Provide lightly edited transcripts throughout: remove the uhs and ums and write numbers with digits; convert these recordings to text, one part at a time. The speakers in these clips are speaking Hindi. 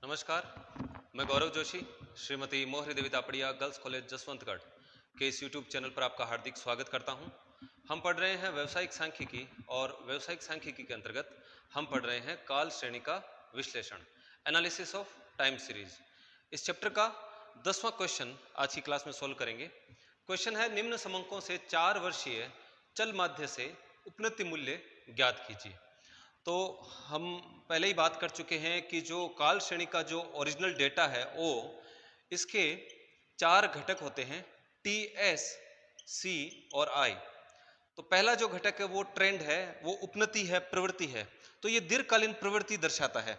नमस्कार, मैं गौरव जोशी, श्रीमती मोहरी देवी तापड़िया गर्ल्स कॉलेज जसवंतगढ़ के इस यूट्यूब चैनल पर आपका हार्दिक स्वागत करता हूं। हम पढ़ रहे हैं व्यावसायिक सांख्यिकी और व्यावसायिक सांख्यिकी के अंतर्गत हम पढ़ रहे हैं काल श्रेणी का विश्लेषण, एनालिसिस ऑफ टाइम सीरीज। इस चैप्टर का 10वां क्वेश्चन आज की क्लास में सोल्व करेंगे। क्वेश्चन है, निम्न समंकों से 4 वर्षीय चल माध्य से उपनति मूल्य ज्ञात कीजिए। तो हम पहले ही बात कर चुके हैं कि जो काल श्रेणी का जो ओरिजिनल डेटा है वो इसके 4 घटक होते हैं, टी, एस, सी और आई। तो पहला जो घटक है वो ट्रेंड है, वो उपनति है, प्रवृत्ति है। तो ये दीर्घकालीन प्रवृत्ति दर्शाता है।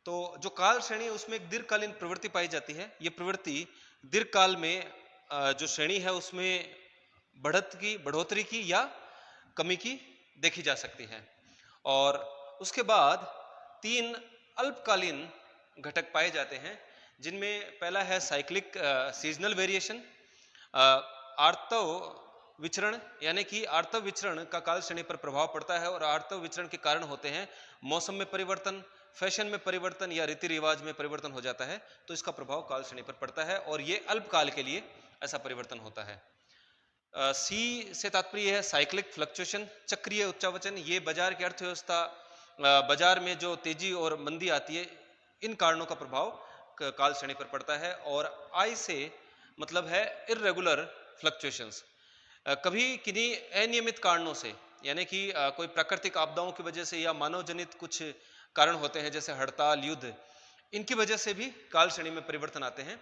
तो जो काल श्रेणी है उसमें एक दीर्घकालीन प्रवृत्ति पाई जाती है। ये प्रवृत्ति दीर्घकाल में जो श्रेणी है उसमें बढ़ोतरी की या कमी की देखी जा सकती है। और उसके बाद 3 अल्पकालीन घटक पाए जाते हैं, जिनमें पहला है साइक्लिक सीजनल वेरिएशन, आर्तव विचरण, यानी कि आर्तव विचरण का काल श्रेणी पर प्रभाव पड़ता है। और आर्तव विचरण के कारण होते हैं मौसम में परिवर्तन, फैशन में परिवर्तन या रीति रिवाज में परिवर्तन हो जाता है, तो इसका प्रभाव काल श्रेणी पर पड़ता है और ये अल्पकाल के लिए ऐसा परिवर्तन होता है। सी से तात्पर्य है साइक्लिक फ्लक्चुएशन, चक्रीय उच्चावचन। ये बाजार की अर्थव्यवस्था, बाजार में जो तेजी और मंदी आती है, इन कारणों का प्रभाव काल श्रेणी पर पड़ता है। और आई से मतलब है इर्रेगुलर फ्लक्चुएशंस, कभी किन्हीं अनियमित कारणों से, यानी कि कोई प्राकृतिक आपदाओं की वजह से या मानव जनित कुछ कारण होते हैं जैसे हड़ताल, युद्ध, इनकी वजह से भी काल श्रेणी में परिवर्तन आते हैं।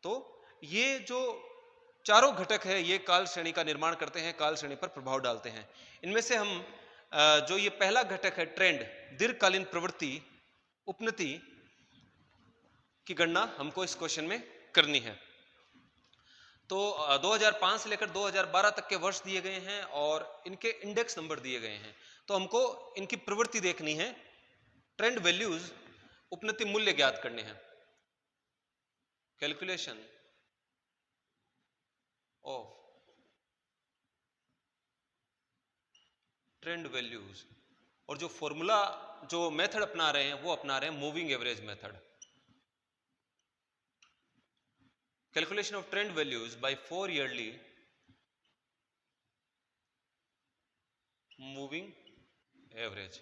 तो ये जो चारों घटक है ये काल श्रेणी का निर्माण करते हैं, काल श्रेणी पर प्रभाव डालते हैं। इनमें से हम जो ये पहला घटक है ट्रेंड, दीर्घकालीन प्रवृत्ति, उपनति की गणना हमको इस क्वेश्चन में करनी है। तो 2005 से लेकर 2012 तक के वर्ष दिए गए हैं और इनके इंडेक्स नंबर दिए गए हैं। तो हमको इनकी प्रवृत्ति देखनी है, ट्रेंड वैल्यूज, उपनति मूल्य ज्ञात करने हैं। कैलकुलेशन ऑफ ट्रेंड वैल्यूज, और जो फॉर्मूला, जो मेथड अपना रहे हैं वो अपना रहे हैं moving average method. Calculation of trend values by 4 yearly moving average.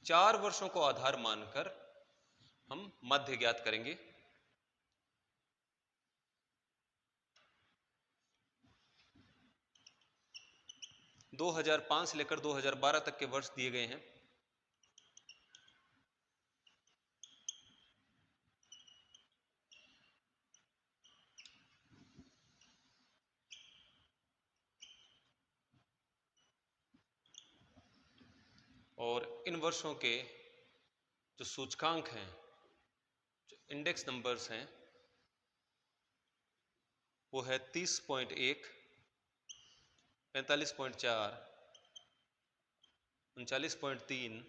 4 वर्षों को आधार मानकर हम माध्य ज्ञात करेंगे। दो 2005 से लेकर 2012 तक के वर्ष दिए गए हैं। और इन वर्षों के जो सूचकांक हैं, जो इंडेक्स नंबर्स हैं, वो है 30.1, 45.4, 39.3,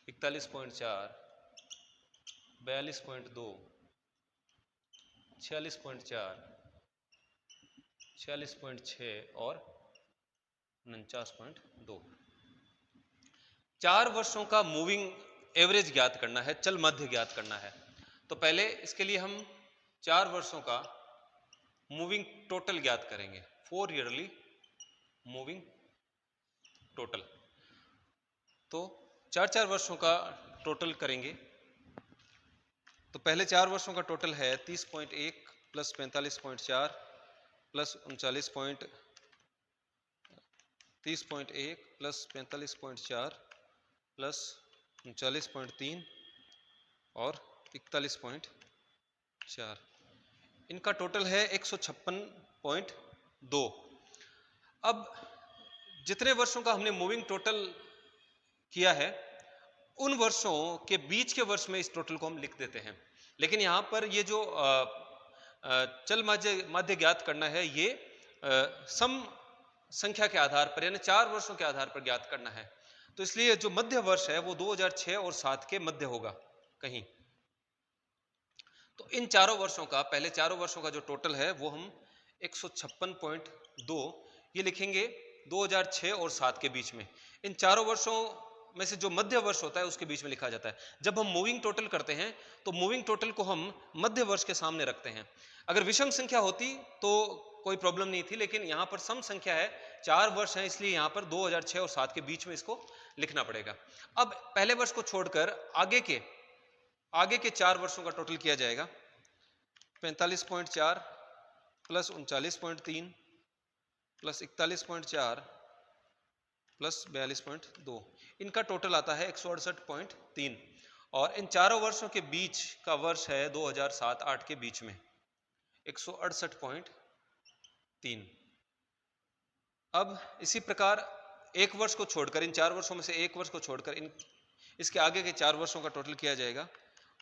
41.4, 42.2, 46.4, 46.6 और 49.2। 4 वर्षों का मूविंग एवरेज ज्ञात करना है, चल माध्य ज्ञात करना है। तो पहले इसके लिए हम 4 वर्षों का मूविंग टोटल ज्ञात करेंगे, 4 ईयरली मूविंग टोटल। तो 4 वर्षों का टोटल करेंगे। तो पहले 4 वर्षों का टोटल है 30.1 प्लस 45.4 प्लस 30.1 प्लस 45.4 प्लस 39.3 और 41.4। इनका टोटल है 156.2। अब जितने वर्षों का हमने मूविंग टोटल किया है, उन वर्षों के बीच के वर्ष में इस टोटल को हम लिख देते हैं। लेकिन यहाँ पर ये जो चल माध्य ज्ञात करना है, ये सम संख्या के आधार पर, यानी 4 वर्षों के आधार पर ज्ञात करना है। तो इसलिए जो मध्य वर्ष है वो 2006 और 7 के मध्य होगा कहीं। तो इन चारों वर्षों का, पहले 4 वर्षों का जो टोटल है वो हम 156.2 ये लिखेंगे 2006 और 7 के बीच में। इन चारों वर्षों में से जो मध्य वर्ष होता है उसके बीच में लिखा जाता है। जब हम मूविंग टोटल करते हैं तो मूविंग टोटल को हम मध्य वर्ष के सामने रखते हैं। अगर विषम संख्या होती तो कोई प्रॉब्लम नहीं थी, लेकिन यहाँ पर सम संख्या है, 4 वर्ष है, इसलिए यहाँ पर 2006 और 7 के बीच में इसको लिखना पड़ेगा। अब पहले वर्ष को छोड़कर आगे के 4 वर्षों का टोटल किया जाएगा। 45.4 प्लस 39.3 प्लस 41.4 प्लस 42.2, इनका टोटल आता है 168.3 और इन चारों वर्षों के बीच का वर्ष है 2007-8 के बीच में 168.3। अब इसी प्रकार एक वर्ष को छोड़कर, इन 4 वर्षों में से एक वर्ष को छोड़कर इसके आगे के 4 वर्षों का टोटल किया जाएगा।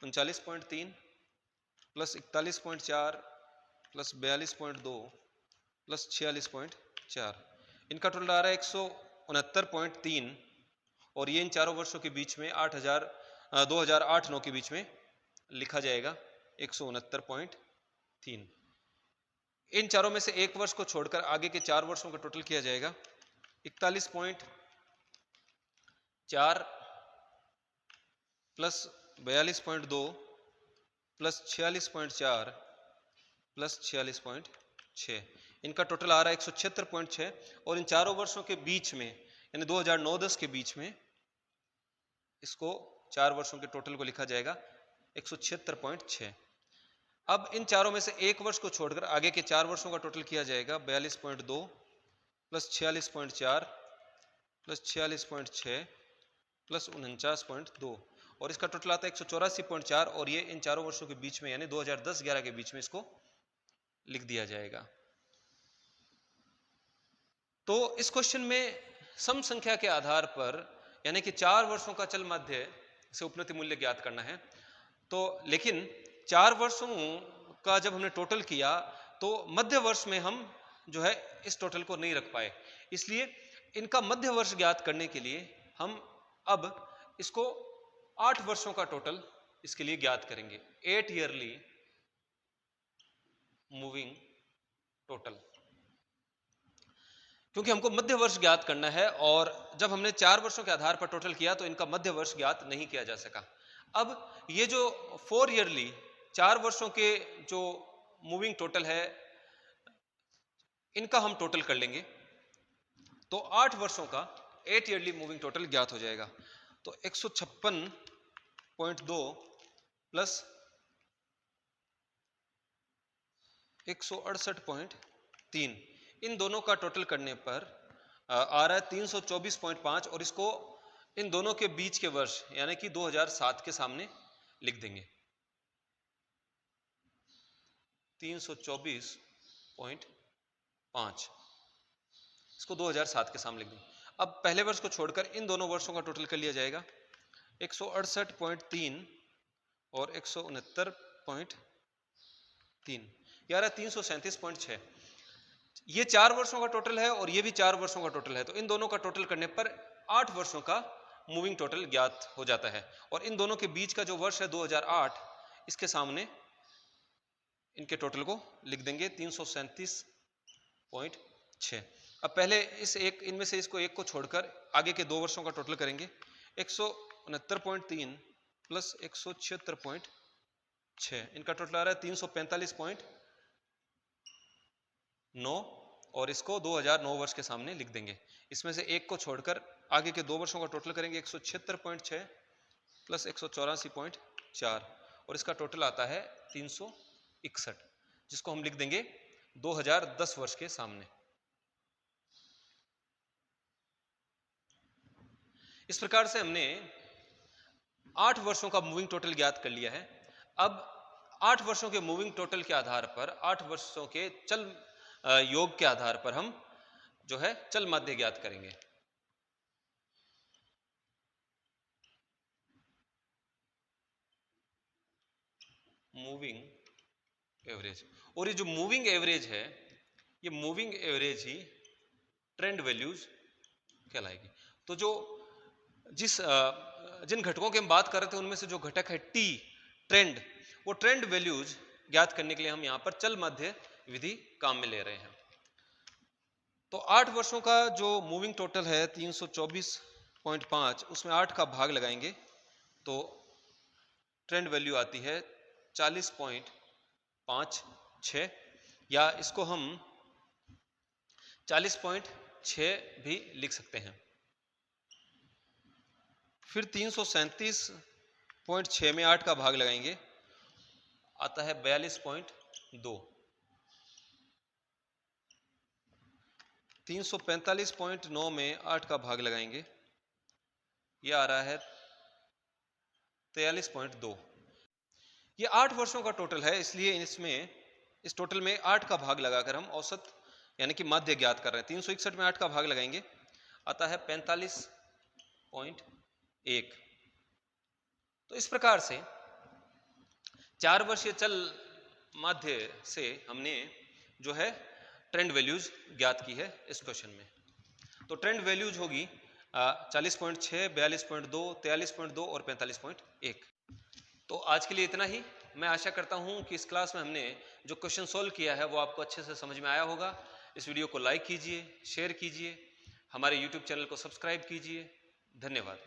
39.3 प्लस 41.4 प्लस 42.2 प्लस 46.4, इनका टोटल आ रहा है 169.3 और ये इन चारों वर्षों के बीच में 2008-9 के बीच में लिखा जाएगा 169.3। इन चारों में से एक वर्ष को छोड़कर आगे के 4 वर्षों का टोटल किया जाएगा। 41.4 प्लस 42.2 प्लस 46.4 प्लस 46.6, इनका टोटल आ रहा है 176.6 और इन चारों वर्षों के बीच में यानी 2009-10 के बीच में इसको 4 वर्षों के टोटल को लिखा जाएगा 176.6। अब इन चारों में से एक वर्ष को छोड़कर आगे के 4 वर्षों का टोटल किया जाएगा। 42.2 प्लस 46.4 प्लस 46.6 प्लस 49.2 और इसका टोटल आता है 184.4 और ये इन चारों वर्षों के बीच में यानी 2010-11 के बीच में इसको लिख दिया जाएगा। तो इस क्वेश्चन में सम संख्या के आधार पर यानी कि 4 वर्षों का चल माध्य से उपनति मूल्य ज्ञात करना है। तो लेकिन 4 वर्षों का जब हमने टोटल किया तो मध्य वर्ष में हम जो है इस टोटल को नहीं रख पाए, इसलिए इनका मध्य वर्ष ज्ञात करने के लिए हम अब इसको 8 वर्षों का टोटल इसके लिए ज्ञात करेंगे। 8 ईयरली मूविंग टोटल, क्योंकि हमको मध्य वर्ष ज्ञात करना है और जब हमने 4 वर्षों के आधार पर टोटल किया तो इनका मध्य वर्ष ज्ञात नहीं किया जा सका। अब ये जो 4 ईयरली 4 वर्षों के जो मूविंग टोटल है इनका हम टोटल कर लेंगे तो 8 वर्षों का 8 ईयरली मूविंग टोटल ज्ञात हो जाएगा। तो 156.2 प्लस 168.3 इन दोनों का टोटल करने पर आ रहा है 324.5 और इसको इन दोनों के बीच के वर्ष यानी कि 2007 के सामने लिख देंगे। 324.5 इसको 2007 के सामने लिख देंगे। अब पहले वर्ष को छोड़कर इन दोनों वर्षों का टोटल कर लिया जाएगा। 168.3 और 169.3 यार 337.6, ये 4 वर्षों का टोटल है और ये भी 4 वर्षों का टोटल है, तो इन दोनों का टोटल करने पर 8 वर्षों का मूविंग टोटल ज्ञात हो जाता है और इन दोनों के बीच का जो वर्ष है 2008 इसके सामने इनके टोटल को लिख देंगे 337.6। अब पहले इनमें से इसको एक को छोड़कर आगे के 2 वर्षों का टोटल करेंगे। 169.3 प्लस 176.6 इनका टोटल आ रहा है 345.9 और इसको 2009 वर्ष के सामने लिख देंगे। इसमें से एक को छोड़कर आगे के 2 वर्षों का टोटल करेंगे। 176.6 प्लस 184.4 और इसका टोटल आता है 361 जिसको हम लिख देंगे 2010 वर्ष के सामने। इस प्रकार से हमने 8 वर्षों का मूविंग टोटल ज्ञात कर लिया है। अब 8 वर्षों के मूविंग टोटल के आधार पर 8 वर्षों के चल योग के आधार पर हम जो है चल माध्य ज्ञात करेंगे। मूविंग एवरेज, और ये जो मूविंग एवरेज है ये मूविंग एवरेज ही ट्रेंड वैल्यूज कहलाएगी। तो जो जिन घटकों की हम बात कर रहे थे उनमें से जो घटक है टी ट्रेंड, वो ट्रेंड वैल्यूज ज्ञात करने के लिए हम यहाँ पर चल माध्य विधि काम में ले रहे हैं। तो 8 वर्षों का जो मूविंग टोटल है 324 40.5, उसमें 8 का भाग लगाएंगे तो ट्रेंड वैल्यू आती है 40.56, या इसको हम 40.6 भी लिख सकते हैं। फिर 337.6 में 8 का भाग लगाएंगे, आता है 42.2। 345.9 में 8 का भाग लगाएंगे, यह आ रहा है 43.2। ये 8 वर्षों का टोटल है, इसलिए इस टोटल में 8 का भाग लगाकर हम औसत यानी कि माध्य ज्ञात कर रहे हैं। 361 में 8 का भाग लगाएंगे, आता है 45.1। तो इस प्रकार से 4 वर्षीय चल माध्य से हमने जो है ट्रेंड वैल्यूज ज्ञात की है इस क्वेश्चन में। तो ट्रेंड वैल्यूज होगी 40.6, 42.2, 43.2 और 45.1। तो आज के लिए इतना ही। मैं आशा करता हूं कि इस क्लास में हमने जो क्वेश्चन सोल्व किया है वो आपको अच्छे से समझ में आया होगा। इस वीडियो को लाइक कीजिए, शेयर कीजिए, हमारे YouTube चैनल को सब्सक्राइब कीजिए। धन्यवाद।